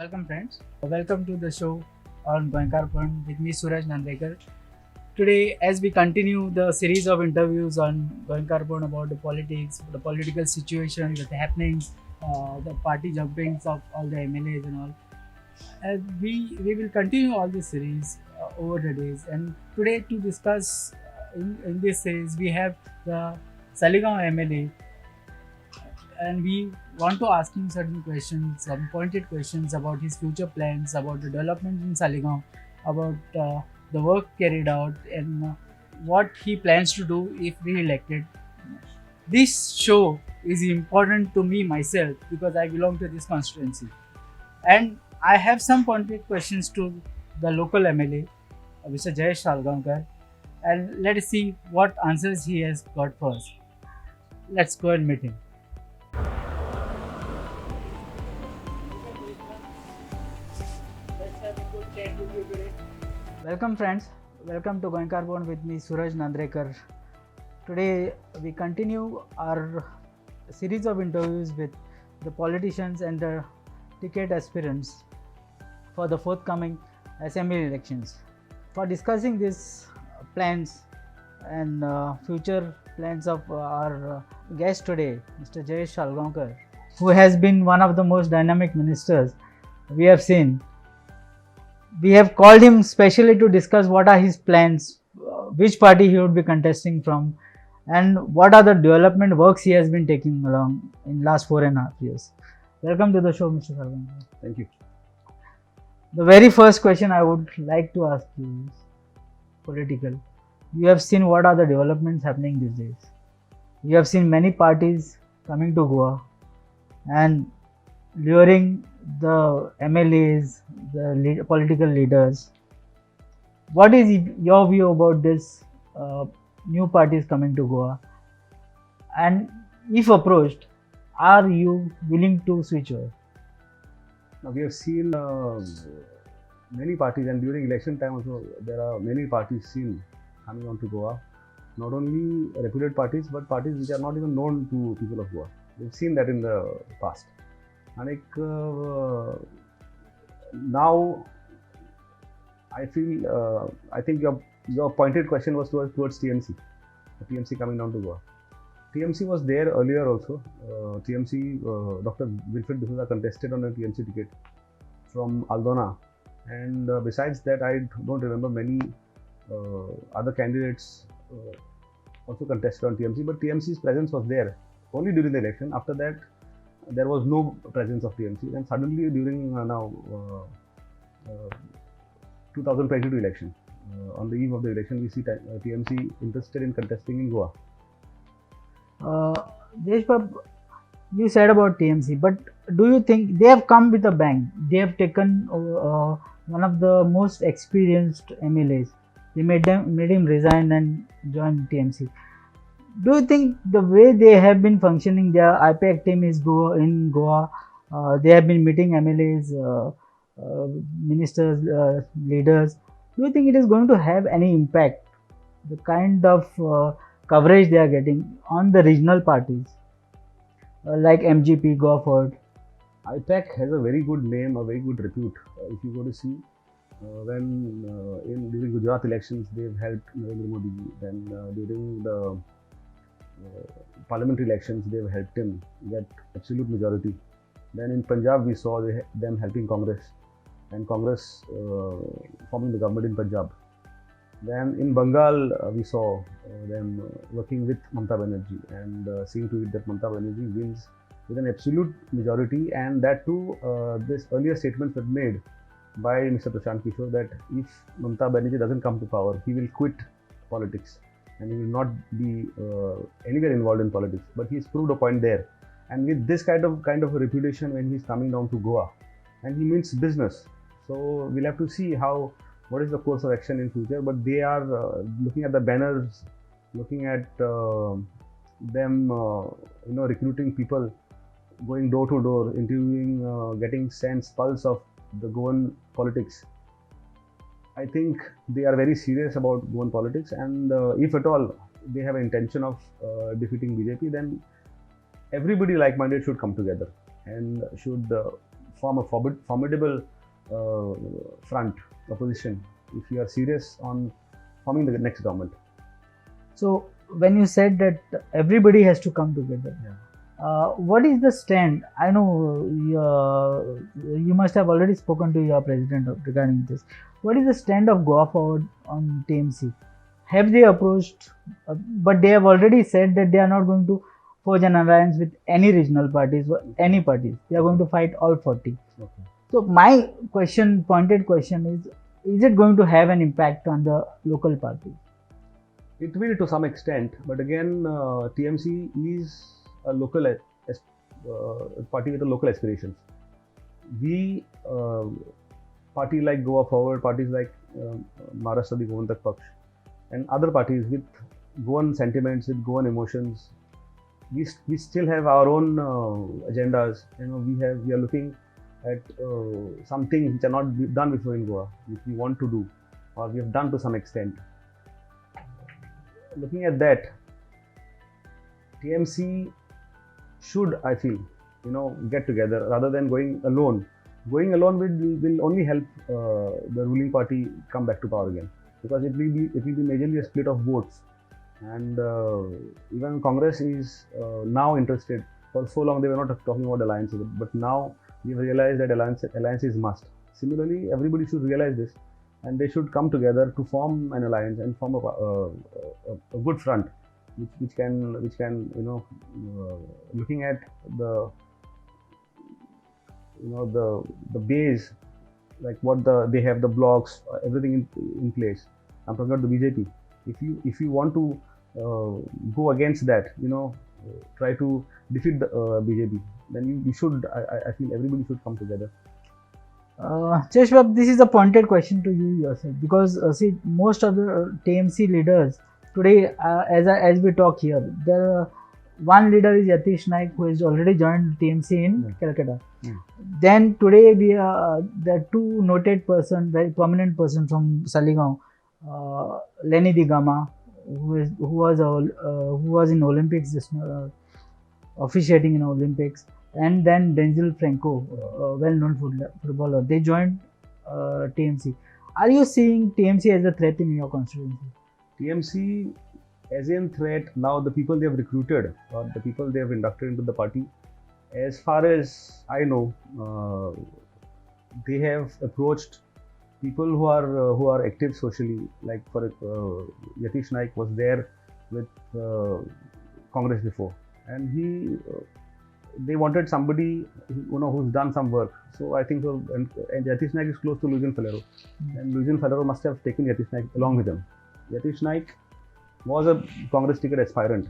Welcome friends. Welcome to the show on Goenkarpon with me Suraj Nandrekar. Today as we continue the series of interviews on Goenkarpon about the politics, the political situation, the happenings, the party jumpings of all the MLAs and all. And we will continue all this series over the days. And today to discuss in this series we have the Saligaon MLA, and we want to ask him certain questions, some pointed questions about his future plans, about the development in Saligaon, about the work carried out, and what he plans to do if re-elected. This show is important to me myself because I belong to this constituency, and I have some pointed questions to the local MLA, Mr. Jayesh Salgaonkar, and let us see what answers he has got first. Let's go and meet him. Welcome friends, welcome to Goenkarpon with me Suraj Nandrekar. Today we continue our series of interviews with the politicians and the ticket aspirants for the forthcoming assembly elections. For discussing these plans and future plans of our guest today, Mr. Jayesh Salgaonkar, who has been one of the most dynamic ministers we have seen. We have called him specially to discuss what are his plans, which party he would be contesting from, and what are the development works he has been taking along in last 4.5 years. Welcome to the show, Mr. Salgaonkar. Thank you. The very first question I would like to ask you is political. You have seen what are the developments happening these days. You have seen many parties coming to Goa and luring the MLAs, the political leaders. What is your view about this new parties coming to Goa? And if approached, are you willing to switch over? Now we have seen many parties, and during election time also there are many parties seen coming on to Goa. Not only reputed parties, but parties which are not even known to people of Goa. We've seen that in the past. And now I feel I think your pointed question was towards TMC, the TMC coming down to Goa. TMC was there earlier also. TMC, Dr. Wilfred D'Souza contested on a TMC ticket from Aldona, and besides that, I don't remember many other candidates also contested on TMC. But TMC's presence was there only during the election. After that, there was no presence of TMC, and suddenly during 2022 election, on the eve of the election, we see TMC interested in contesting in Goa. Deshbab, you said about TMC, but do you think they have come with a bang? They have taken one of the most experienced MLAs. They made him resign and join TMC. Do you think the way they have been functioning, their IPAC team is in Goa, they have been meeting MLAs, ministers, leaders. Do you think it is going to have any impact, the kind of coverage they are getting on the regional parties like MGP, Goa Forward? IPAC has a very good name, a very good repute. If you go to see, during Gujarat elections, they've helped Narendra Modi. Then during the parliamentary elections, they've helped him get absolute majority. Then in Punjab, we saw them helping Congress, and Congress forming the government in Punjab. Then in Bengal, we saw them working with Mamata Banerjee and seeing to it that Mamata Banerjee wins with an absolute majority, and that too, this earlier statements were made by Mr. Prashant Kishore that if Mamata Banerjee doesn't come to power, he will quit politics and he will not be anywhere involved in politics. But he's proved a point there, and with this kind of a reputation when he's coming down to Goa, and he means business. So we'll have to see what is the course of action in future. But they are looking at the banners, looking at them, recruiting people, going door to door, interviewing, getting sense, pulse of the Goan politics. I think they are very serious about Goan politics, and if at all they have an intention of defeating BJP, then everybody like-minded should come together and should form a formidable front opposition if you are serious on forming the next government. So when you said that everybody has to come together, what is the stand? I know you must have already spoken to your president regarding this. What is the stand of Goa Forward on TMC? Have they approached? But they have already said that they are not going to forge an alliance with any regional parties or any parties. They are going to fight all 40. Okay. So my pointed question is it going to have an impact on the local parties? It will to some extent, but again, TMC is a local party with a local aspirations. We party like Goa Forward, parties like Maharashtra Goantak Paksh, and other parties with Goan sentiments, with Goan emotions. We still have our own agendas. We are looking at some things which are not done before in Goa, which we want to do, or we have done to some extent. Looking at that, TMC should, I feel, get together rather than going alone. Going alone will only help the ruling party come back to power again, because it will be majorly a split of votes, and even Congress is now interested. For so long they were not talking about alliances, but now we have realized that alliance is must. Similarly, everybody should realize this, and they should come together to form an alliance and form a good front, which can looking at the the base, like what they have, the blocks, everything in place. I'm talking about the BJP. If you want to go against that, try to defeat the BJP, then you should. I feel everybody should come together. Cheshwab, this is a pointed question to you yourself, because see, most of the TMC leaders today, as we talk here, one leader is Yatish Naik, who has already joined TMC in Calcutta. Then today there are two noted person, very prominent person from Saligaon, Lenny Digama, who was in Olympics, just officiating in Olympics, and then Denzel Franco, well-known footballer. They joined TMC. Are you seeing TMC as a threat in your constituency? TMC as in threat, now the people they have recruited or the people they have inducted into the party, as far as I know, they have approached people who are active socially. Like for Yatish Naik was there with Congress before, and they wanted somebody who's done some work. So I think so, and Yatish Naik is close to Lucian Falero, and Lucian Falero must have taken Yatish Naik along with him. Yatish Naik was a Congress ticket aspirant,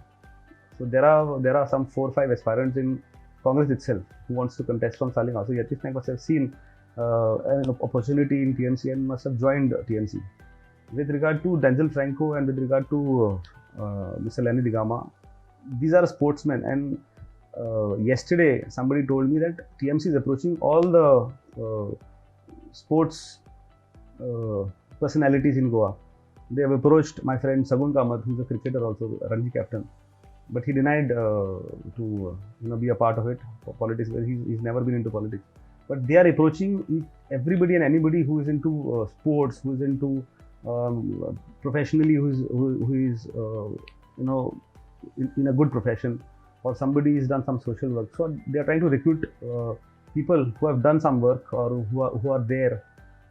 so there are some 4 or 5 aspirants in Congress itself who wants to contest from Saligaon. So Yatish Naik must have seen an opportunity in TMC and must have joined TMC. With regard to Denzel Franco and with regard to Mr. Lenny Digama, these are sportsmen, and yesterday somebody told me that TMC is approaching all the sports personalities in Goa. They have approached my friend Sagun Kamath, who is a cricketer also, Ranji captain, but he denied to be a part of it for politics. He's never been into politics. But they are approaching everybody and anybody who is into sports, who is into professionally, who is in a good profession, or somebody has done some social work. So they are trying to recruit people who have done some work or who are there,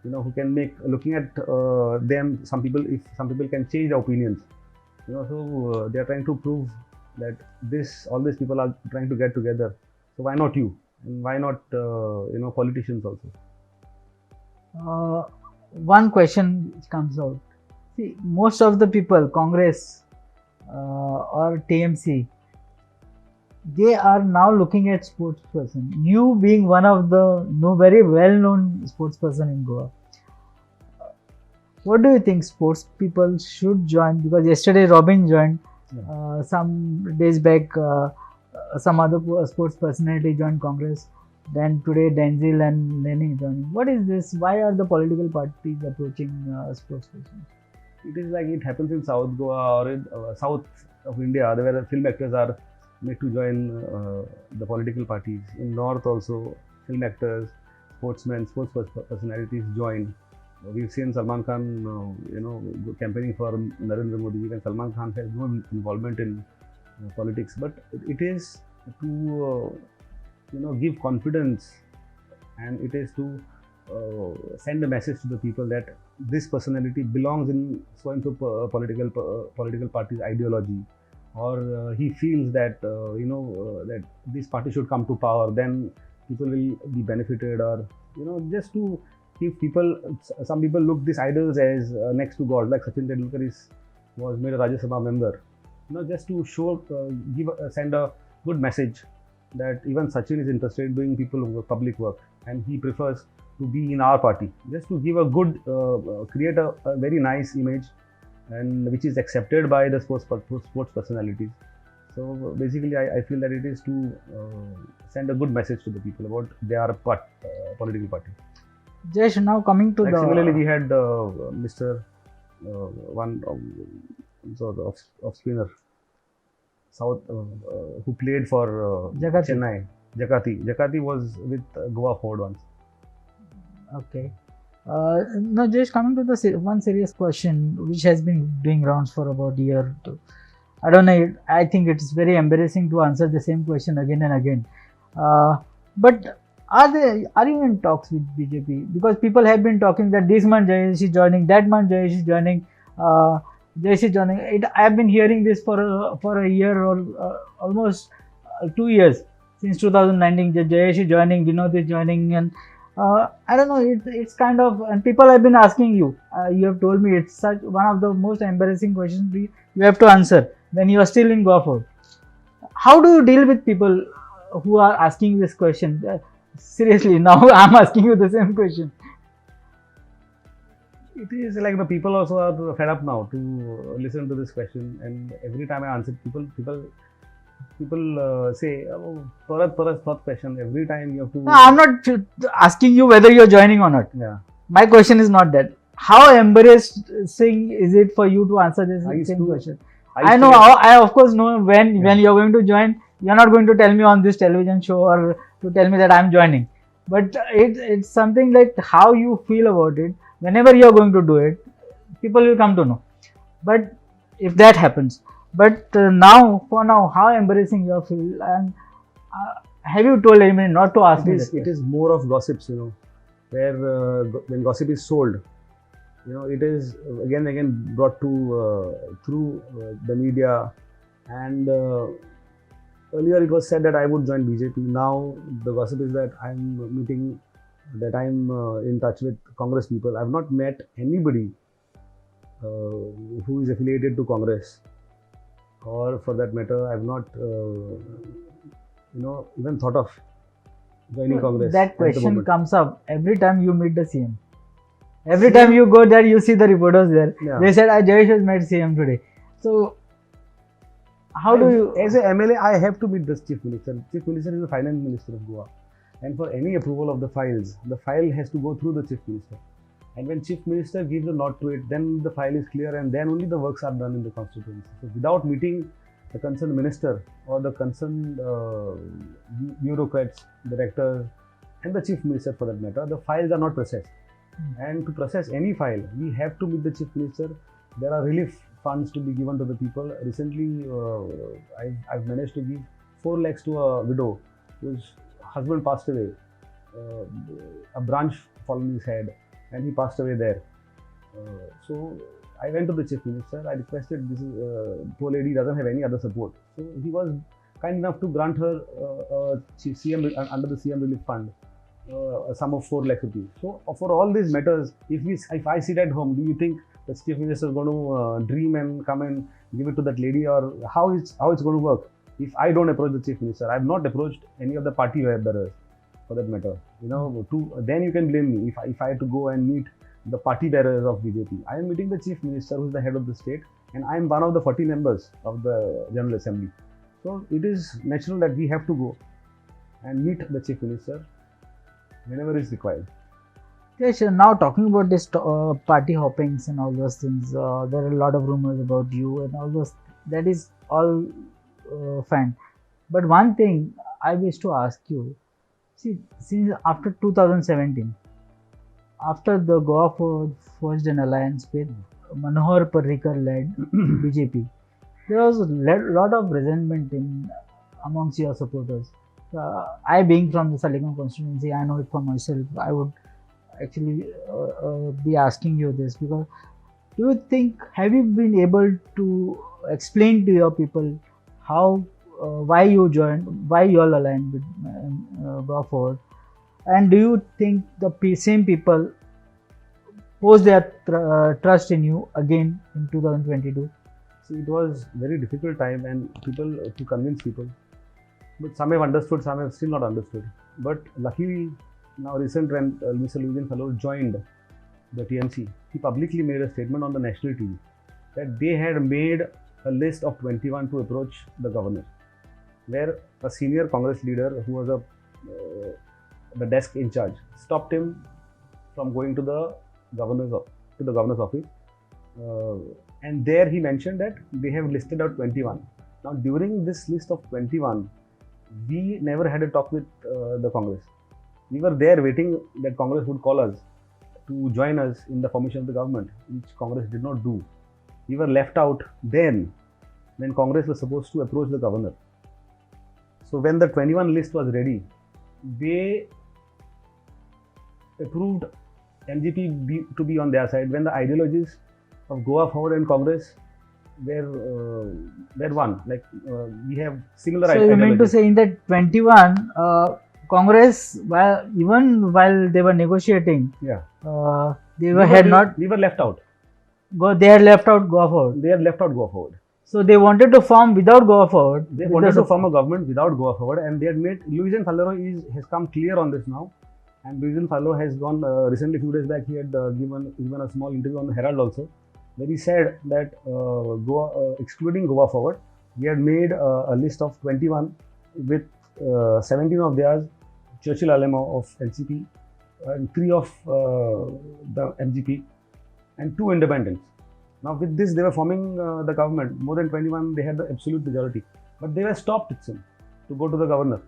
who can make, looking at them, if some people can change their opinions, so they are trying to prove that all these people are trying to get together. So why not you? And why not politicians also? One question which comes out. See, most of the people, Congress or TMC, they are now looking at sports person. You being one of the very well-known sports person in Goa, what do you think sports people should join? Because yesterday Robin joined, some days back some other sports personality joined Congress, then today Denzel and Lenny joining. What is this? Why are the political parties approaching sports persons? It is like it happens in South Goa or in south of India, where film actors are made to join the political parties. In North also, film actors, sportsmen, personalities join. We've seen Salman Khan, campaigning for Narendra Modi. Even Salman Khan has no involvement in politics, but it is to give confidence, and it is to send a message to the people that this personality belongs in so and so political party's ideology, or he feels that that this party should come to power, then people will be benefited, or just to give people. Some people look these idols as next to God, like Sachin Tendulkar was made a Rajya Sabha member, just to show, send a good message that even Sachin is interested in doing public work, and he prefers to be in our party, just to give a good, create a very nice image, and which is accepted by the sports personalities. So basically, I feel that it is to send a good message to the people about their political party. Jayesh, now coming to Similarly, we had Mr. One of spinner South who played for Chennai. Jakati was with Goa Ford once. Okay. Now, just coming to the one serious question which has been doing rounds for about a year or two. I don't know. I think it's very embarrassing to answer the same question again and again. But are you in talks with BJP? Because people have been talking that this month Jayesh is joining, that month Jayesh is joining, Jayesh is joining. I have been hearing this for a year or almost 2 years, since 2019. Jayesh is joining, Vinod is joining, and I don't know. It's kind of, and people have been asking you. You have told me it's such one of the most embarrassing questions you have to answer when you are still in Goa. How do you deal with people who are asking this question? Seriously, now I'm asking you the same question. It is like the people also are fed up now to listen to this question, and every time I answer, people say, "Oh, third question." Every time you have to. No, I'm not asking you whether you're joining or not. Yeah. My question is not that. How embarrassing is it for you to answer this same question? I know. I of course know when you're going to join. You're not going to tell me on this television show or to tell me that I'm joining. But it's something like how you feel about it. Whenever you're going to do it, people will come to know. But if that happens, but for now, how embarrassing you feel, and have you told anyone not to ask me this? It is more of gossips, where when gossip is sold, it is again brought to through the media, and earlier it was said that I would join BJP. Now the gossip is that I'm in touch with Congress people. I've not met anybody who is affiliated to Congress, or for that matter, I've not even thought of joining Congress. That question comes up every time you meet the CM. Every time you go there, you see the reporters there. Yeah. They said, Jayesh has met CM today. So, how do you... As an MLA, I have to meet the Chief Minister. Chief Minister is the Finance Minister of Goa. And for any approval of the files, the file has to go through the Chief Minister. And when Chief Minister gives a nod to it, then the file is clear, and then only the works are done in the constituency. So, without meeting the concerned minister or the concerned bureaucrats, directors, and the Chief Minister for that matter, the files are not processed. And to process any file, we have to meet the Chief Minister. There are relief funds to be given to the people. Recently, I've managed to give 4 lakhs to a widow whose husband passed away. A branch fallen his head, and he passed away there. So I went to the Chief Minister. I requested, this poor lady doesn't have any other support. So he was kind enough to grant her CM under the CM Relief Fund a sum of 4 lakh rupees. So for all these matters, if I sit at home, do you think the Chief Minister is going to dream and come and give it to that lady, or how it's going to work? If I don't approach the Chief Minister, I have not approached any of the party bearers for that matter. Then you can blame me if I had to go and meet the party bearers of BJP. I am meeting the Chief Minister, who is the head of the state, and I am one of the 40 members of the General Assembly. So it is natural that we have to go and meet the Chief Minister whenever is required. Yes, now talking about this party hoppings and all those things, there are a lot of rumors about you and all those. That is all fine. But one thing I wish to ask you, See, since after 2017, after the Goa forged an alliance with Manohar Parrikar led BJP, there was a lot of resentment amongst your supporters. I, being from the Saligam constituency, I know it for myself. I would actually be asking you this because do you think, have you been able to explain to your people how, why you joined, why you all aligned with Goa Forward? And do you think the same people pose their trust in you again in 2022? So it was very difficult time and people to convince people. But some have understood, some have still not understood. But luckily, now recent when Mr. Louison Fellow joined the TMC, he publicly made a statement on the national TV that they had made a list of 21 to approach the governor, where a senior Congress leader who was the desk in charge stopped him from going to the governor's office, and there he mentioned that they have listed out 21. Now during this list of 21, we never had a talk with the Congress. We were there waiting that Congress would call us to join us in the formation of the government, which Congress did not do. We were left out then when Congress was supposed to approach the governor. So when the 21 list was ready, they approved MGP to be on their side when the ideologies of Goa Forward and Congress were one. Like we have similar So ideologies. you mean to say in that 21, Congress, even while they were negotiating, Yeah. they had not. We were left out. They had left out Goa Forward. They had left out Goa Forward. So they wanted to form without Goa Forward. They wanted to form a government without Goa Forward, and they had made. Louison Fellow has come clear on this now, and Louison Fellow has gone recently, a few days back. He had given a small interview on the Herald also, where he said that excluding Goa Forward, we had made a list of 21 with 17 of theirs, Churchill Alemo of LCP, and 3 of the MGP, and 2 independents. Now with this, they were forming the government. More than 21, they had the absolute majority. But they were stopped to go to the governor.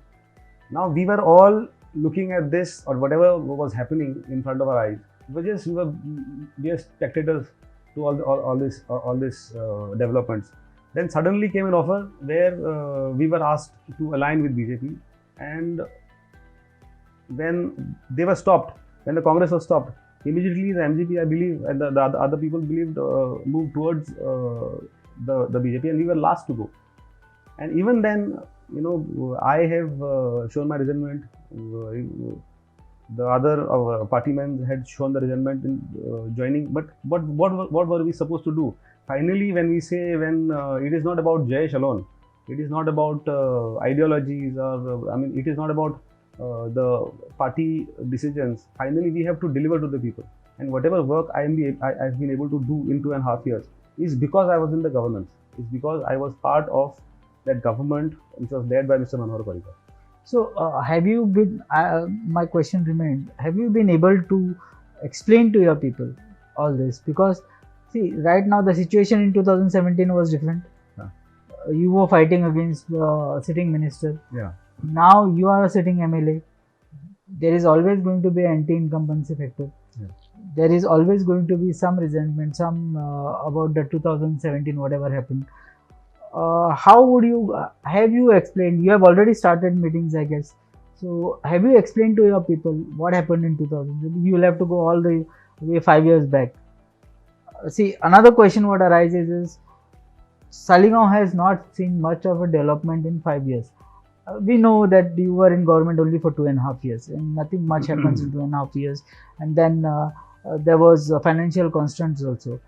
Now we were all looking at this or whatever was happening in front of our eyes. We were spectators to all this developments. Then suddenly came an offer where we were asked to align with BJP, and when they were stopped, when the Congress was stopped, immediately the MGP, I believe, and the other people believed moved towards the BJP, and we were last to go. And even then, I have shown my resentment. The other party men had shown the resentment in joining. But what were we supposed to do? Finally, when it is not about Jayesh alone, it is not about ideologies or it is not about the party decisions. Finally, we have to deliver to the people. And whatever work I've been able to do in 2.5 years is because I was in the governance. It's because I was part of that government which was led by Mr. Manohar Parrikar. So, have you been? My question remained: have you been able to explain to your people all this? Because see, right now the situation in 2017 was different. Yeah. You were fighting against the sitting minister. Yeah. Now you are a sitting MLA. There is always going to be anti-incumbency factor. Yeah. There is always going to be some resentment, some about the 2017 whatever happened. How would you have you explained? You have already started meetings, I guess. So have you explained to your people what happened in 2000? You will have to go all the way 5 years back. See, another question what arises is Saligao has not seen much of a development in 5 years. We know that you were in government only for 2.5 years, and nothing much happens in 2.5 years. And then there was financial constraints also.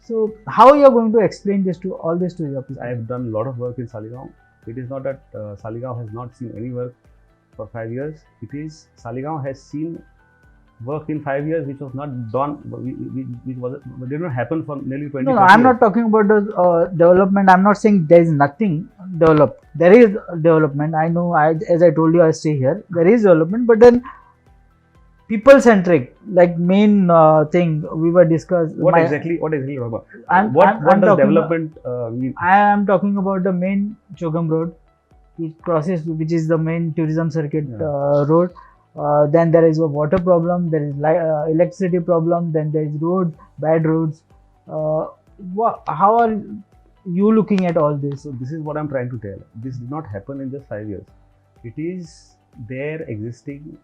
So how you are going to explain all this to your people? I have done a lot of work in Saligao. It is not that Saligao has not seen any work for 5 years. It is Saligao has seen work in 5 years which was not done, which did not happen for nearly 20 years. No, I'm not talking about the development. I'm not saying there is nothing developed. There is development. I know, as I told you, I stay here. There is development, but then people-centric, like main thing we were discussed. What exactly about? What I'm does development mean? I am talking about the main Chogam Road. it crosses, which is the main tourism circuit Yeah. road. Then there is a water problem, there is electricity problem, then there is road, bad roads. How are you looking at all this? So this is what I'm trying to tell. This did not happen in just 5 years. It is there existing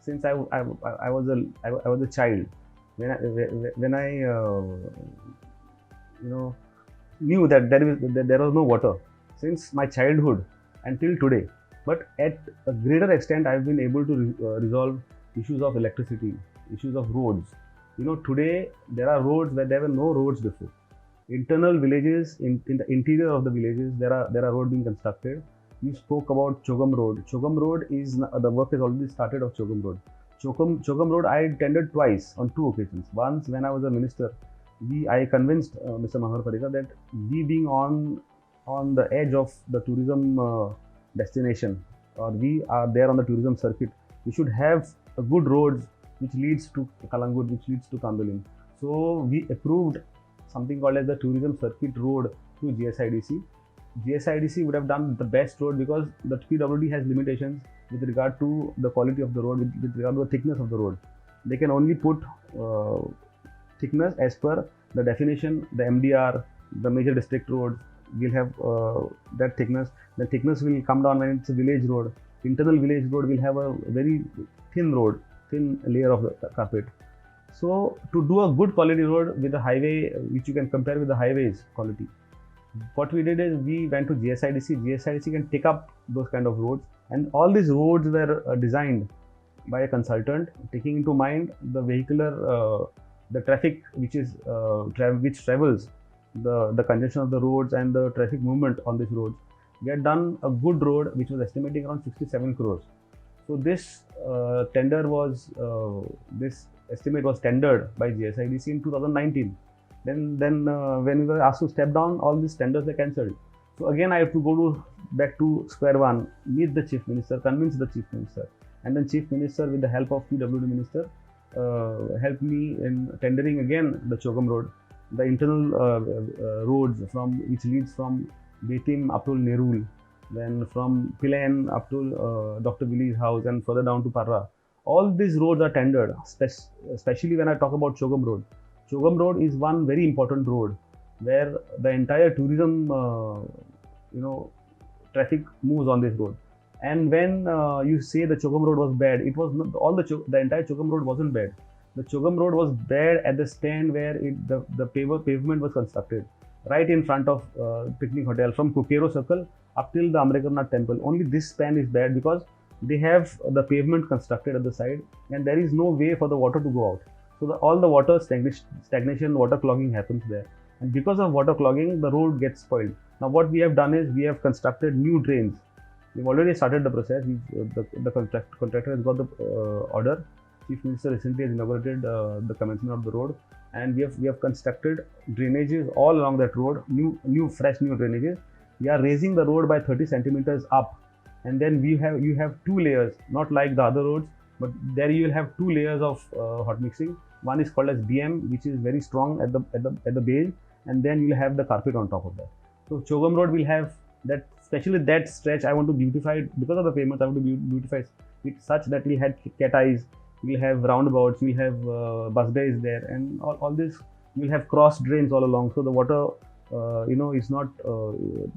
since I was a child. When I knew that there was no water since my childhood until today. But at a greater extent, I've been able to resolve issues of electricity, issues of roads. Today there are roads where there were no roads before. Internal villages, in the interior of the villages, there are roads being constructed. You spoke about Chogam Road. Chogam Road is the work has already started of Chogam Road. Chogam Road I tendered twice on 2 occasions. Once when I was a minister, I convinced Mr. Manohar Parrikar that we being on the edge of the tourism destination, or we are there on the tourism circuit, we should have a good roads which leads to Kalangut, which leads to Kandolim. So we approved something called as the tourism circuit road through GSIDC. GSIDC would have done the best road because the PWD has limitations with regard to the quality of the road, with regard to the thickness of the road. They can only put thickness as per the definition, the MDR, the major district roads will have that thickness. The thickness will come down when it's a village road. Internal village road will have a very thin layer of the carpet. So to do a good quality road with a highway, which you can compare with the highways quality, what we did is we went to GSIDC. GSIDC can take up those kind of roads, and all these roads were designed by a consultant, taking into mind the vehicular, the traffic which travels, the congestion of the roads and the traffic movement on these roads. We had done a good road which was estimating around 67 crores. So this this estimate was tendered by GSIDC in 2019. Then when we were asked to step down, all these tenders were cancelled. So again, I have to go back to square one, meet the chief minister, convince the chief minister, and then chief minister, with the help of PWD minister, helped me in tendering again the Chogam Road, the internal roads which leads from Betim up to Nerul, then from Pilayan up to Dr. Billy's house, and further down to Parra. All these roads are tendered, especially when I talk about Chogam Road. Chogam Road is one very important road where the entire tourism, traffic moves on this road. And when you say the Chogam Road was bad, it was not all the entire Chogam Road wasn't bad. The Chogam Road was bad at the stand where the pavement was constructed, right in front of Picnic Hotel, from Kukero Circle up till the Amrekarnath Temple. Only this span is bad because they have the pavement constructed at the side, and there is no way for the water to go out. So all the water stagnation, water clogging happens there. And because of water clogging, the road gets spoiled. Now what we have done is we have constructed new drains. We've already started the process. The contractor has got the order. Chief Minister recently has inaugurated the commencement of the road, and we have constructed drainages all along that road, fresh new drainages. We are raising the road by 30 centimeters up, and then you have 2 layers, not like the other roads, but there you will have 2 layers of hot mixing. One is called as BM, which is very strong at the base, and then you will have the carpet on top of that. So Chogam Road will have that, especially that stretch. I want to beautify it because of the pavement. I want to beautify it such that we had cat eyes, we'll have roundabouts, we'll have bus bays there, and all this. We'll have cross drains all along, so the water, is not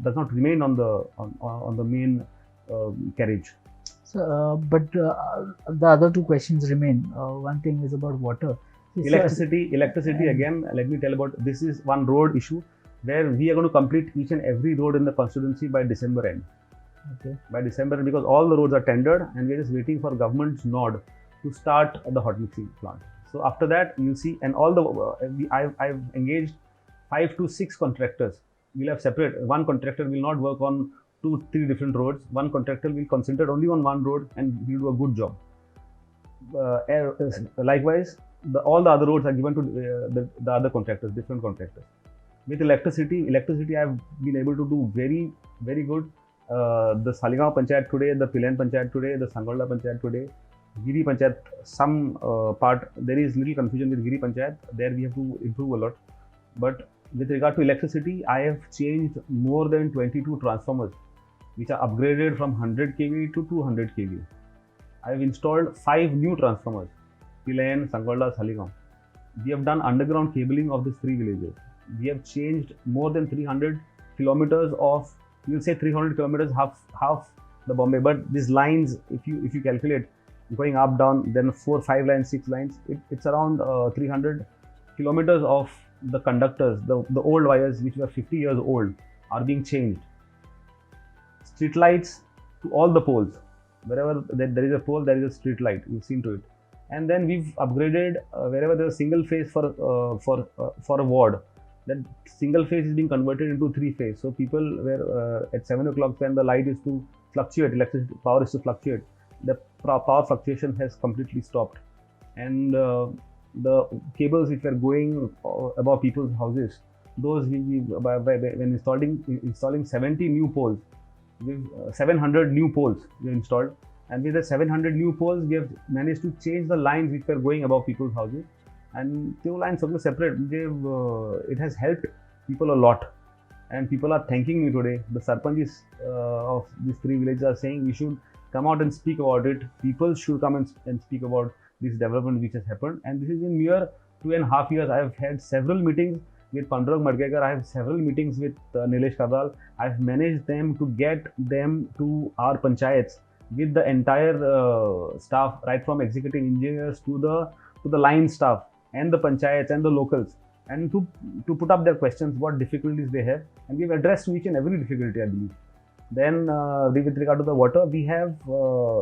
does not remain on the main carriage. So, but the other 2 questions remain. One thing is about water. Electricity again, let me tell about this. Is one road issue where we are going to complete each and every road in the constituency by December end. Okay. By December, because all the roads are tendered and we are just waiting for government's nod to start the hot mixing plant. So after that, you see, and all the I've engaged 5 to 6 contractors. We'll have separate. One contractor will not work on 2-3 different roads. One contractor will concentrate only on one road and will do a good job. Likewise, all the other roads are given to the other contractors, different contractors. With electricity I have been able to do very, very good. The Saligaon Panchayat today, the Pilayan Panchayat today, the Sangolda Panchayat today, Giri Panchayat, some part, there is little confusion with Giri Panchayat. There we have to improve a lot. But with regard to electricity, I have changed more than 22 transformers. which are upgraded from 100 kV to 200 kV. I have installed 5 new transformers, Pilayan, Sankolda, Saligaon. We have done underground cabling of these 3 villages. We have changed more than 300 kilometers of, you'll say 300 kilometers, half the Bombay. But these lines, if you calculate, going up, down, then 4, 5 lines, 6 lines, it's around 300 kilometers of the conductors, the old wires which were 50 years old, are being changed. Street lights to all the poles. Wherever there is a pole, there is a street light. You've seen to it. And then we've upgraded wherever there's a single phase for a ward. That single phase is being converted into 3 phase. So people were at 7 o'clock when the light is to fluctuate, electricity power is to fluctuate, the power fluctuation has completely stopped. And the cables which were going above people's houses, those when installing 70 new poles, with 700 new poles we installed, and with the 700 new poles we have managed to change the lines which were going above people's houses, and 2 lines are separate. It has helped people a lot, and people are thanking me today. The sarpanchis of these 3 villages are saying we should come out and speak about it. People should come and speak about this development which has happened, and this is in mere 2.5 years. I have had several meetings with Pandurang Madgekar. I have several meetings with Nilesh Kabral. I have managed them to get them to our panchayats with the entire staff, right from executive engineers to the line staff and the panchayats and the locals, and to put up their questions, what difficulties they have, and we have addressed each and every difficulty, I believe. Then with regard to the water, we have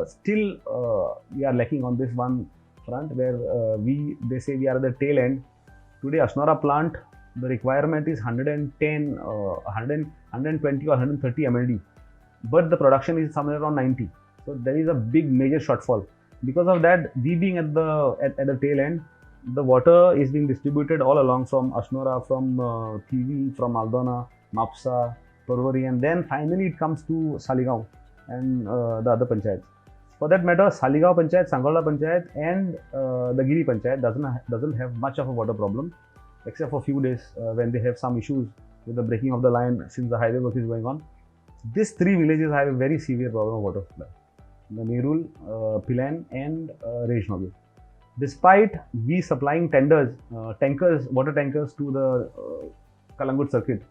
still we are lacking on this one front, where they say we are at the tail end. Today Ashnora plant, the requirement is 110, 120 or 130 MLD, but the production is somewhere around 90. So there is a big major shortfall. Because of that, we being at the tail end, the water is being distributed all along from Ashnora, from Kivi, from Aldona, Mapsa, Parvari, and then finally it comes to Saligaon and the other panchayats. For that matter, Saligaon Panchayat, Sankolda Panchayat, and the Giri Panchayat doesn't have much of a water problem, except for a few days when they have some issues with the breaking of the line since the highway work is going on. These 3 villages have a very severe problem of water supply: the Nerul, Pilan, and Rejnagar. Despite we supplying water tankers to the Kalangut circuit,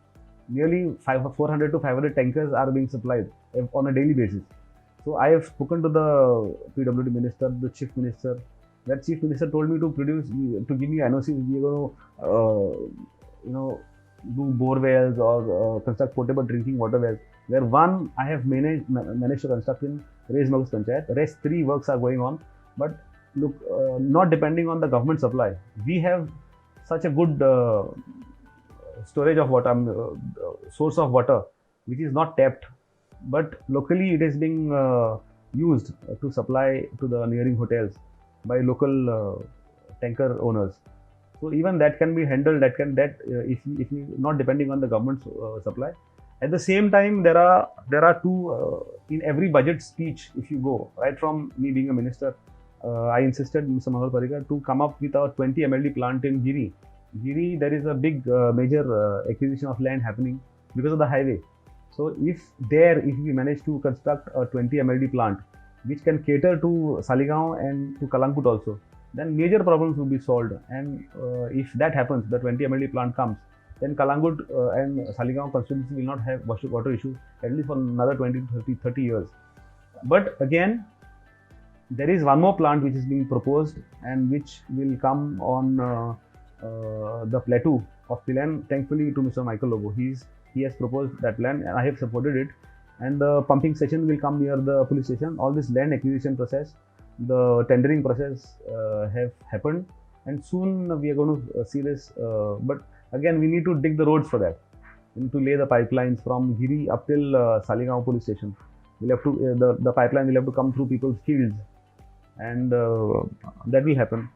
nearly 400 to 500 tankers are being supplied on a daily basis. So I have spoken to the PWD minister, the chief minister. That chief minister told me to give me NOCs. We are going to, do bore wells or construct potable drinking water wells. Where one I have managed to construct in Rejnagar Panchayat. Rest 3 works are going on. But look, not depending on the government supply, we have such a good storage of water, source of water, which is not tapped, but locally it is being used to supply to the neighboring hotels by local tanker owners. So even that can be handled. If you not depending on the government supply. At the same time, there are 2 in every budget speech. If you go right from me being a minister, I insisted Mr. Manohar Parrikar to come up with a 20 MLD plant in Giri. Giri, there is a big major acquisition of land happening because of the highway. So if we manage to construct a 20 MLD plant, which can cater to Saligaon and to Kalangut also, then major problems will be solved. And if that happens, the 20 MLD plant comes, then Kalangut and Saligaon constituency will not have water issues at least for another 20 to 30 years. But again, there is one more plant which is being proposed and which will come on the plateau of Pilan. Thankfully to Mr. Michael Lobo, he has proposed that land and I have supported it. And the pumping station will come near the police station. All this land acquisition process, the tendering process have happened, and soon we are going to see this. But again, we need to dig the roads for that. We need to lay the pipelines from Giri up till Saligaon police station. We'll have to the pipeline will have to come through people's fields, and that will happen.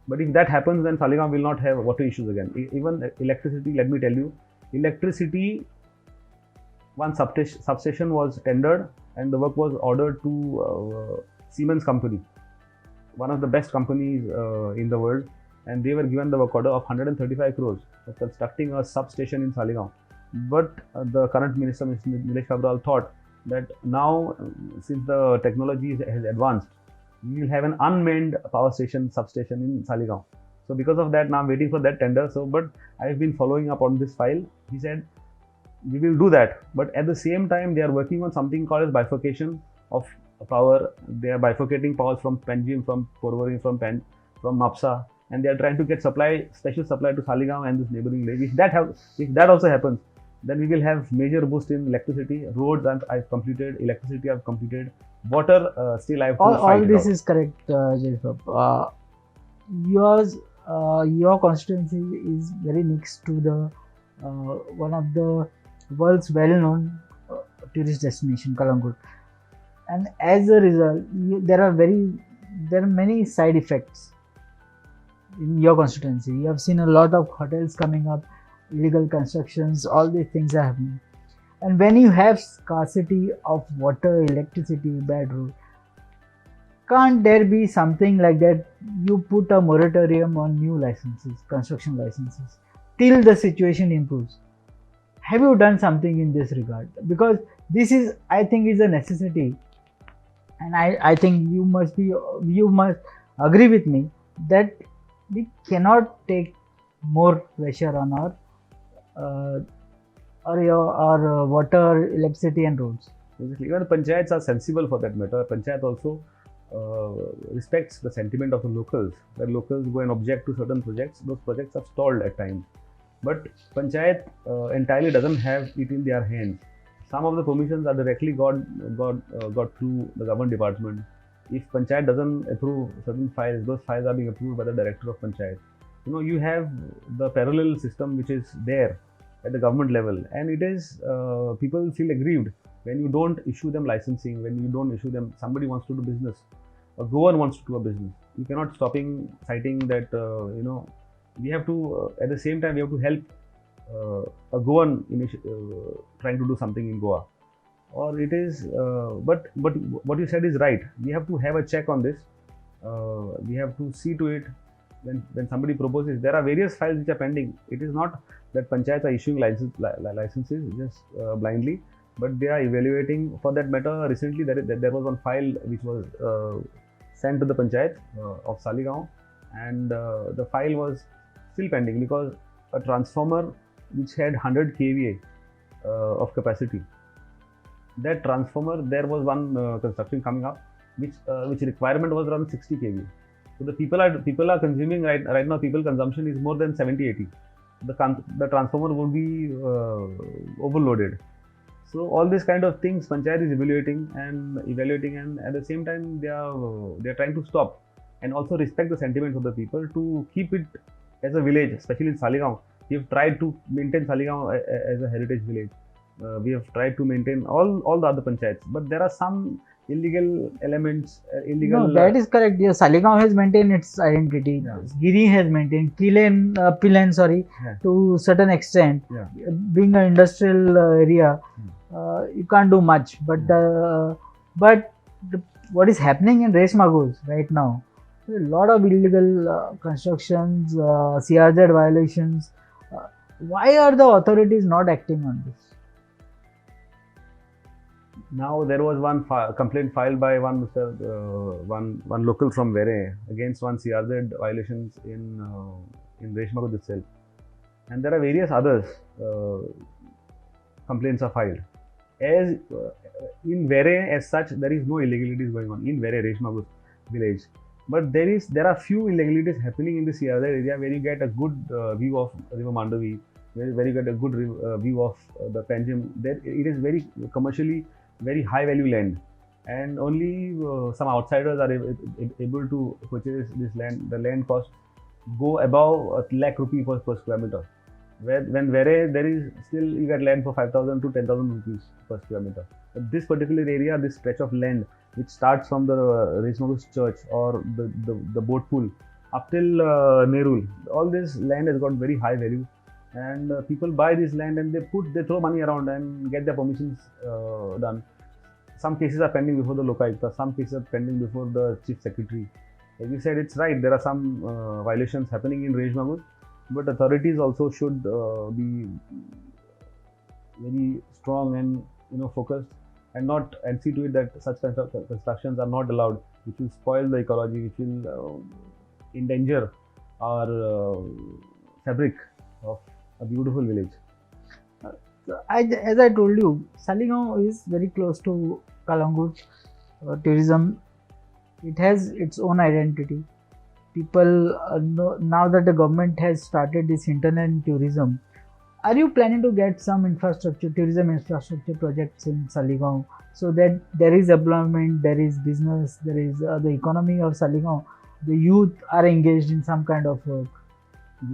But if that happens, then Saligaon will not have water issues again. Even electricity, let me tell you, electricity, one substation was tendered and the work was ordered to Siemens company, one of the best companies in the world, and they were given the work order of 135 crores for constructing a substation in Saligaon. But the current minister, Mr. Nilesh Kabral, thought that now, since the technology has advanced, we will have an unmanned power station substation in Saligaon. So because of that, now I'm waiting for that tender. So, but I've been following up on this file. He said we will do that, but at the same time, they are working on something called as bifurcation of power. They are bifurcating powers from Panjim, from Porvorim, from Mapsa, and they are trying to get special supply to Saligaon and this neighboring village. If that also happens, then we will have major boost in electricity. Roads I've completed, electricity I've completed, water still I have to All fight this it out. is correct, Jacob. Your constituency is very next to the one of the world's well-known tourist destination, Kalangut, and as a result, there are many side effects in your constituency. You have seen a lot of hotels coming up, illegal constructions, all these things are happening. And when you have scarcity of water, electricity, bad road, can't there be something like that? You put a moratorium on new licenses, construction licenses, till the situation improves. Have you done something in this regard? Because this is, I think, is a necessity, and I think you must agree with me that we cannot take more pressure on our water, electricity, and roads. Basically, even panchayats are sensible for that matter. Panchayat also respects the sentiment of the locals. When locals go and object to certain projects, those projects are stalled at times. But panchayat entirely doesn't have it in their hands. Some of the permissions are directly got through the government department. If panchayat doesn't approve certain files, those files are being approved by the director of panchayat. You have the parallel system which is there at the government level, and it is people feel aggrieved when you don't issue them licensing, when you don't issue them. Somebody wants to do business, a Goan wants to do a business. You cannot citing that we have to at the same time we have to help a Goan trying to do something in Goa, or it is. But what you said is right. We have to have a check on this. We have to see to it when somebody proposes. There are various files which are pending. It is not that panchayats are issuing licenses just blindly, but they are evaluating. For that matter, recently there was one file which was sent to the panchayat of Saligaon, and the file was still pending because a transformer which had 100 kVA of capacity, that transformer, there was one construction coming up which requirement was around 60 kVA. So the people are consuming right now. People consumption is more than 70-80. The transformer would be overloaded. So all these kind of things panchayat is evaluating, and at the same time they are trying to stop and also respect the sentiments of the people to keep it as a village, especially in Saligaon. We have tried to maintain Saligaon as a heritage village. We have tried to maintain all the other panchayats, but there are some illegal elements. No, that is correct. Yeah, Saligaon has maintained its identity. Yeah. Giri has maintained. Pilen, Yeah. to certain extent. Yeah. Being an industrial area, you can't do much. But what is happening in Reshmaguz right now? A lot of illegal constructions, CRZ violations. Why are the authorities not acting on this? Now there was one complaint filed by one local from Vere against one CRZ violations in Reshmaguz itself, and there are various others complaints are filed. As in Vere as such, there is no illegalities going on in Vere Reshmaguz village, but there are few illegalities happening in the CRZ area where you get a good view of River Mandavi, where you get a good view of the Panjim. There it is very commercially very high value land, and only some outsiders are able to purchase this land. The land cost go above ₹1,00,000 per square meter. When there is still you get land for 5,000 to 10,000 rupees per square meter. But this particular area, this stretch of land which starts from the Reshmaguz church or the boat pool up till Nerul, all this land has got very high value, and people buy this land and they throw money around and get their permissions done. Some cases are pending before the Lokayukta, some cases are pending before the chief secretary. As you said, it's right. There are some violations happening in Reshmaguz, but authorities also should be very strong and focused and see to it that such constructions are not allowed, which will spoil the ecology, which will endanger our fabric of a beautiful village. So as I told you, Saligaon is very close to Kalangut. Tourism, it has its own identity. People know, now that the government has started this internet tourism, are you planning to get some infrastructure, tourism infrastructure projects in Saligaon, so that there is employment, there is business, there is the economy of Saligaon, the youth are engaged in some kind of work?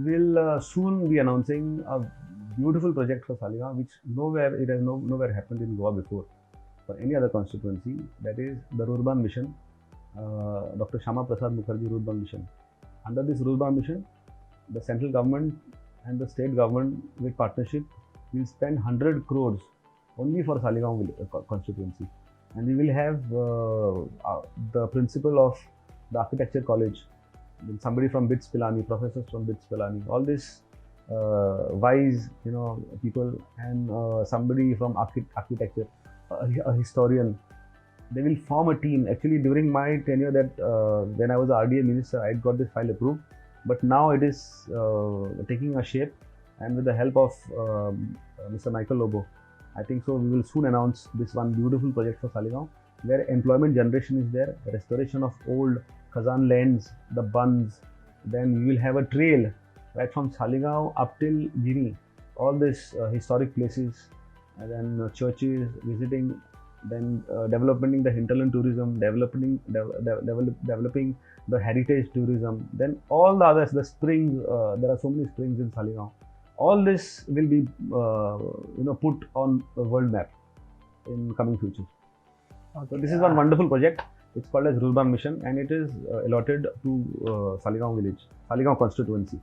We will soon be announcing a beautiful project for Saligaon, which it has nowhere happened in Goa before, for any other constituency. That is the Rurban Mission, Dr. Shama Prasad Mukherjee Rurban Mission. Under this Rurban Mission, the central government and the state government with partnership will spend 100 crores only for Saligaon constituency, and we will have the principal of the architecture college, somebody from BITS Pilani, professors from BITS Pilani, all this wise people, and somebody from architecture, a historian. They will form a team. Actually, during my tenure, that when I was the RDA minister, I got this file approved, but now it is taking a shape, and with the help of Mr. Michael Lobo, I think so we will soon announce this one beautiful project for Saligaon, where employment generation is there, restoration of old Khazan lands, the buns. Then we will have a trail right from Saligaon up till Giri, all these historic places, and then churches, visiting, then developing the hinterland tourism, developing the heritage tourism, then all the others, the springs, there are so many springs in Saligaon. All this will be put on the world map in coming future. Okay. So this is one wonderful project. It's called as Rurban Mission, and it is allotted to Saligaon village, Saligaon constituency.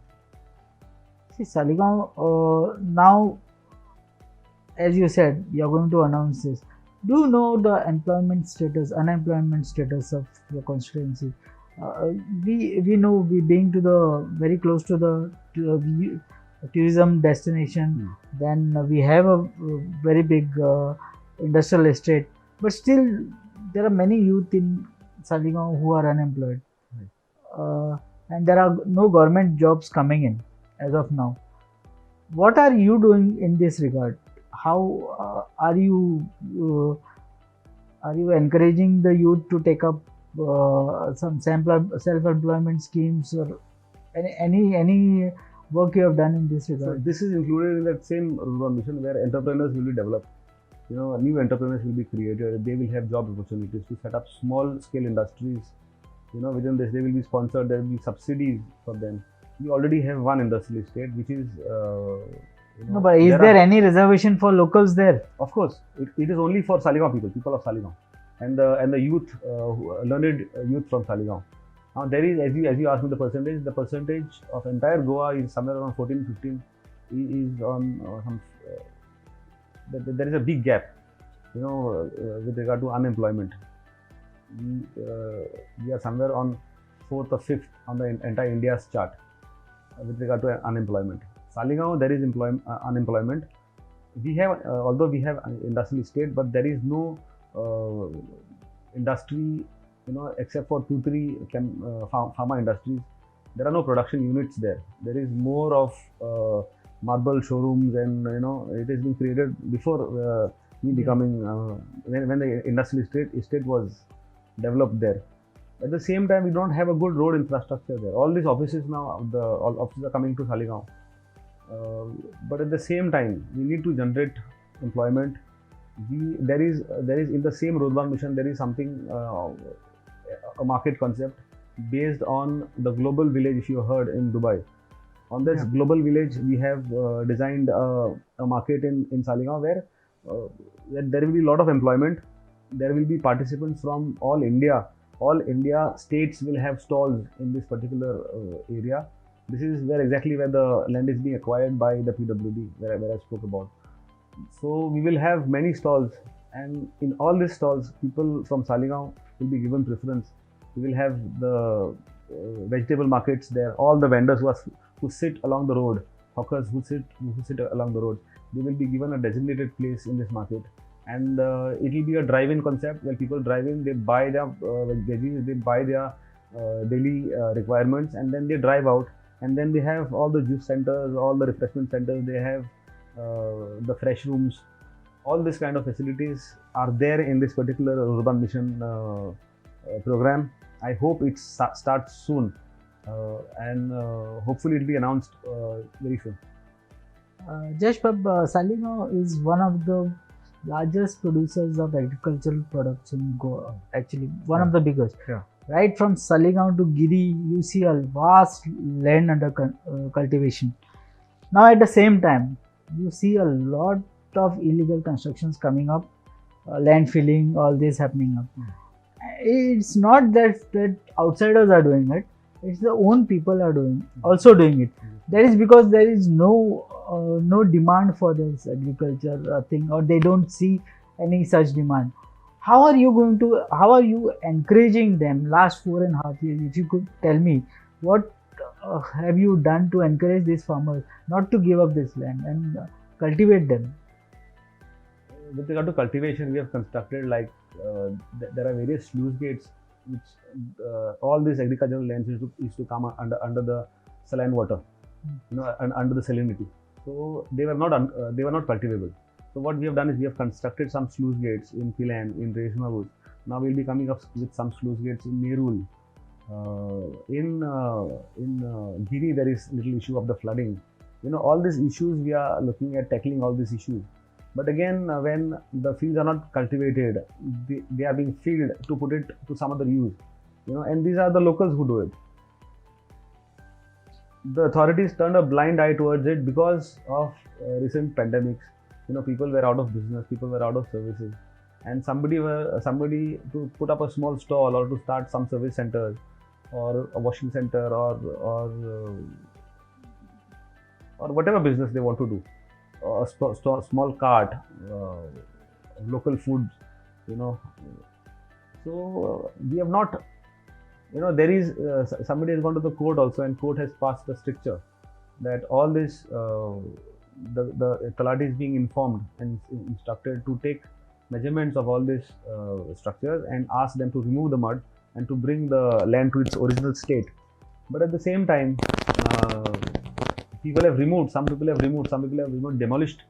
See, Saligaon, now, as you said, you are going to announce this. Do you know the unemployment status of the constituency? We know, we being to the very close to the tourism destination, then we have a very big industrial estate, but still there are many youth in Saligaon who are unemployed, and there are no government jobs coming in as of now. What are you doing in this regard? How are you encouraging the youth to take up some self-employment schemes, or any work you have done in this regard? So this is included in that same Rurban Mission, where entrepreneurs will be developed. New entrepreneurs will be created. They will have job opportunities to set up small-scale industries. Within this, they will be sponsored. There will be subsidies for them. We already have one industrial estate, which is. No, but is there any reservation for locals there? Of course, it is only for Saligaon people of Saligaon, and the youth, learned youth from Saligaon. Now there is, as you asked me, the percentage of entire Goa is somewhere around 14-15. Is on some. There is a big gap, with regard to unemployment. We are somewhere on 4th or 5th on the entire India's chart with regard to unemployment. Saligaon, there is unemployment. We have, although we have industrial estate, but there is no industry, except for 2-3 pharma industries. There are no production units there. There is more of marble showrooms, and it has been created before me becoming when the industrial estate was developed there. At the same time, we don't have a good road infrastructure there. All these offices now, all offices are coming to Saligaon. But at the same time, we need to generate employment. There is in the same Rurban Mission, there is something, a market concept based on the global village, if you heard, in Dubai. On this global village, we have designed a market in Saligaon, where there will be a lot of employment. There will be participants from all India. All India states will have stalls in this particular area. This is exactly where the land is being acquired by the PWD, where I spoke about. So we will have many stalls, and in all these stalls, people from Saligaon will be given preference. We will have the vegetable markets there. All the vendors who sit along the road, hawkers who sit along the road, they will be given a designated place in this market, and it will be a drive-in concept where people drive in, they buy their veggies, they buy their daily requirements, and then they drive out, and then they have all the juice centers, all the refreshment centers, they have the fresh rooms. All these kind of facilities are there in this particular urban mission program. I hope it starts soon, and hopefully it will be announced very soon. Jash Bab, Saligao is one of the largest producers of agricultural products in Goa. Actually, one of the biggest. Yeah. Right from Saligao to Giri, you see a vast land under cultivation. Now, at the same time, you see a lot of illegal constructions coming up, land filling, all this happening up. It's not that outsiders are doing it; it's the own people are also doing it. That is because there is no demand for this agriculture thing, or they don't see any such demand. How are you encouraging them last 4.5 years? If you could tell me, what have you done to encourage these farmers not to give up this land and cultivate them? With regard to cultivation, we have constructed there are various sluice gates which all these agricultural lands used to come under the saline water, and under the salinity. So they were not cultivable. So what we have done is we have constructed some sluice gates in Pilan, in Reshmabud. Now we'll be coming up with some sluice gates in Nerul. In Giri, there is little issue of the flooding. All these issues we are looking at tackling all these issues. But again, when the fields are not cultivated, they are being filled to put it to some other use. And these are the locals who do it. The authorities turned a blind eye towards it because of recent pandemics. People were out of business, people were out of services, and somebody to put up a small stall or to start some service centers or a washing center or whatever business they want to do, a small cart, local foods, So we have not. There is somebody has gone to the court also, and court has passed a stricture that all this the Talati is being informed and instructed to take measurements of all these structures and ask them to remove the mud and to bring the land to its original state. But at the same time, some people have removed, demolished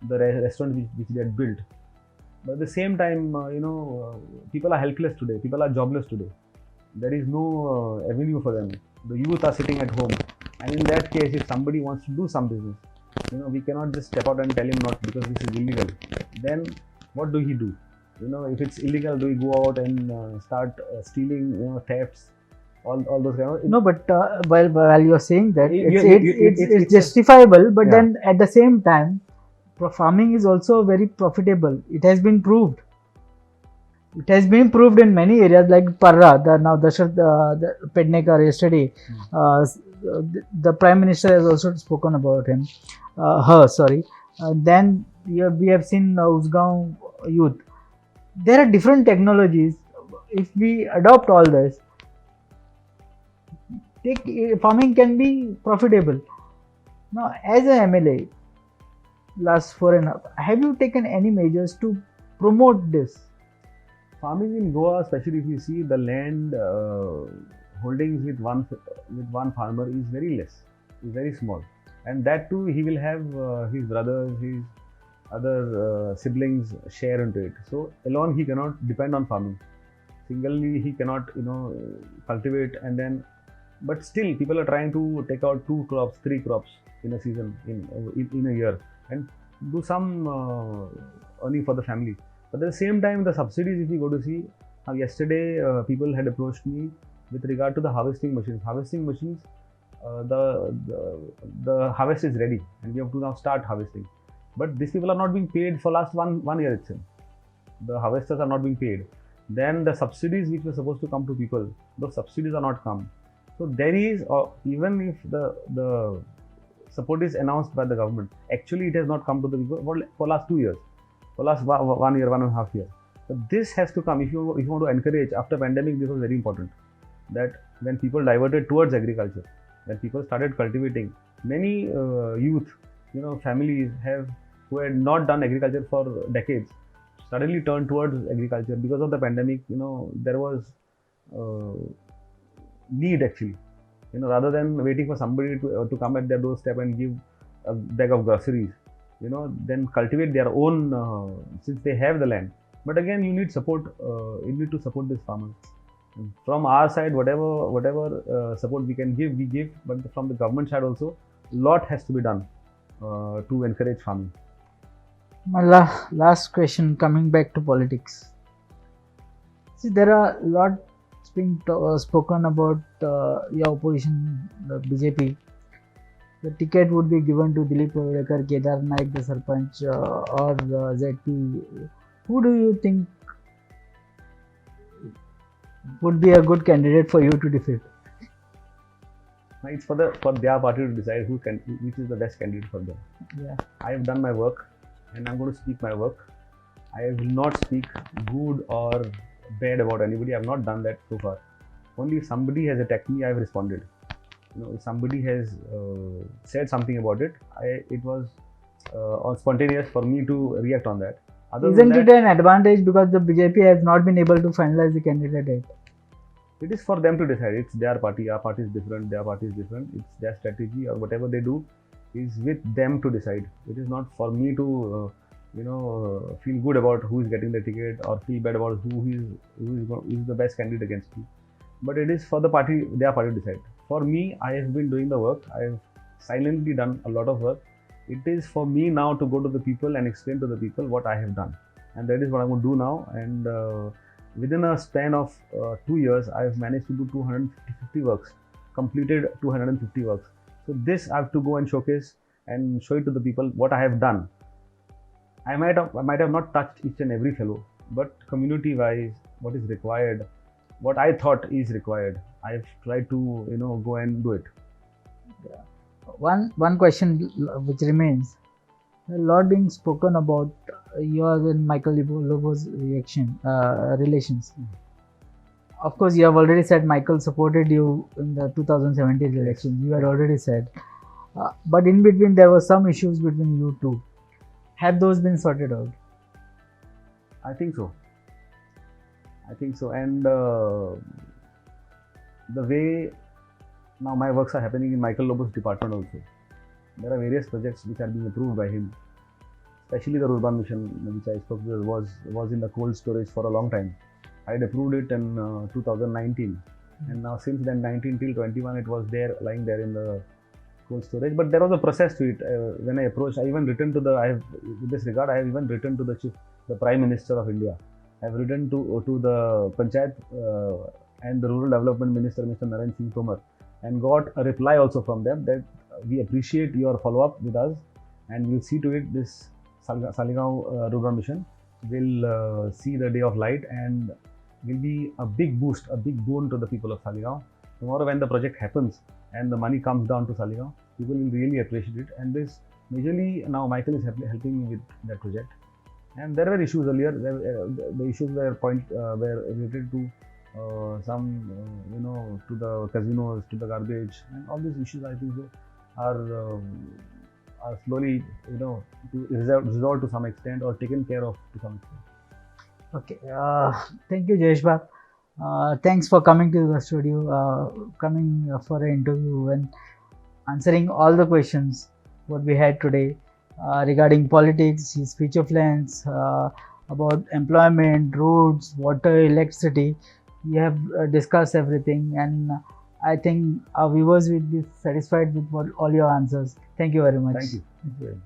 the restaurant which they had built. But at the same time, people are helpless today, people are jobless today. There is no avenue for them. The youth are sitting at home, and in that case, if somebody wants to do some business, we cannot just step out and tell him not, because this is illegal. Then what do he do? If it's illegal, do we go out and start stealing, thefts, all those kind of? No, but while you are saying that it's justifiable, but then at the same time, farming is also very profitable. It has been proved. It has been proved in many areas like Parra. Now the Pednekar yesterday, the Prime Minister has also spoken about him. Then we have seen Usgaon youth. There are different technologies. If we adopt all this, farming can be profitable. Now, as a MLA, last 4.5, have you taken any measures to promote this? Farming in Goa, especially if you see the land holdings with one farmer, is very less, is very small, and that too he will have his brothers, his other siblings share into it. So alone he cannot depend on farming. Singly he cannot cultivate, and then, but still people are trying to take out 2 crops, 3 crops in a season, in a year, and do some earning for the family. But at the same time, the subsidies, if you go to see, yesterday people had approached me with regard to the harvesting machines. Harvesting machines, the harvest is ready, and we have to now start harvesting. But these people are not being paid for last one year itself. The harvesters are not being paid. Then the subsidies which were supposed to come to people, those subsidies are not come. So there is, even if the support is announced by the government, actually it has not come to the people for last 2 years. For last 1 year, 1.5 years. So this has to come. If you want to encourage, after pandemic, this was very important. That when people diverted towards agriculture, when people started cultivating, many youth, families who had not done agriculture for decades, suddenly turned towards agriculture because of the pandemic. There was need actually. Rather than waiting for somebody to come at their doorstep and give a bag of groceries, then cultivate their own since they have the land. But again, you need support. You need to support these farmers. And from our side, whatever support we can give, we give. But from the government side also, lot has to be done to encourage farming. My last question, coming back to politics. See, there are a lot being spoken about your opposition, the BJP. The ticket would be given to Dilip Pavlikar, Kedar Naik, the Sarpanch, or ZP. Who do you think would be a good candidate for you to defeat? It's for their party to decide which is the best candidate for them. Yeah. I have done my work, and I'm going to speak my work. I will not speak good or bad about anybody. I have not done that so far. Only if somebody has attacked me, I have responded. If somebody has said something about it, it was spontaneous for me to react on that. Isn't it an advantage because the BJP has not been able to finalize the candidate yet? It is for them to decide. It's their party. Our party is different. Their party is different. It's their strategy, or whatever they do is with them to decide. It is not for me to feel good about who is getting the ticket or feel bad about who is the best candidate against me. But it is for their party to decide. For me, I have been doing the work. I have silently done a lot of work. It is for me now to go to the people and explain to the people what I have done, and that is what I'm going to do now. And within a span of 2 years, I have managed to do 250 works, completed 250 works. So this I have to go and showcase and show it to the people what I have done. I might have not touched each and every fellow, but community-wise, what is required, what I thought is required, I have tried to go and do it. Yeah. One question which remains, a lot being spoken about yours and Michael Lobo's relations. Of course, you have already said Michael supported you in the 2017 elections. You had already said, but in between there were some issues between you two. Have those been sorted out? I think so. And the way now my works are happening in Michael Lobo's department also. There are various projects which are being approved by him, especially the Rurban mission, which I spoke with, was in the cold storage for a long time. I had approved it in 2019, and now since then 19 till 21 it was there, lying there in the cold storage. But there was a process to it. When I approached, I even written to with this regard, I have even written to the Prime Minister of India. I have written to the Panchayat and the Rural Development Minister, Mr. Narendra Singh Tomar, and got a reply also from them that we appreciate your follow-up with us, and we'll see to it this Saligaon Rural Mission will see the day of light and will be a big boost, a big boon to the people of Saligaon. Tomorrow when the project happens and the money comes down to Saligaon, people will really appreciate it. And this majorly now Michael is helping me with that project. And there were issues earlier. The issues were related to some to the casinos, to the garbage, and all these issues I think are slowly resolved to some extent or taken care of to some extent. Okay, thank you, Jayesh Bab. Thanks for coming to the studio, coming for an interview and answering all the questions what we had today regarding politics, his future plans, about employment, roads, water, electricity. We have discussed everything, and I think our viewers will be satisfied with all your answers. Thank you very much. Thank you. Thank you very much.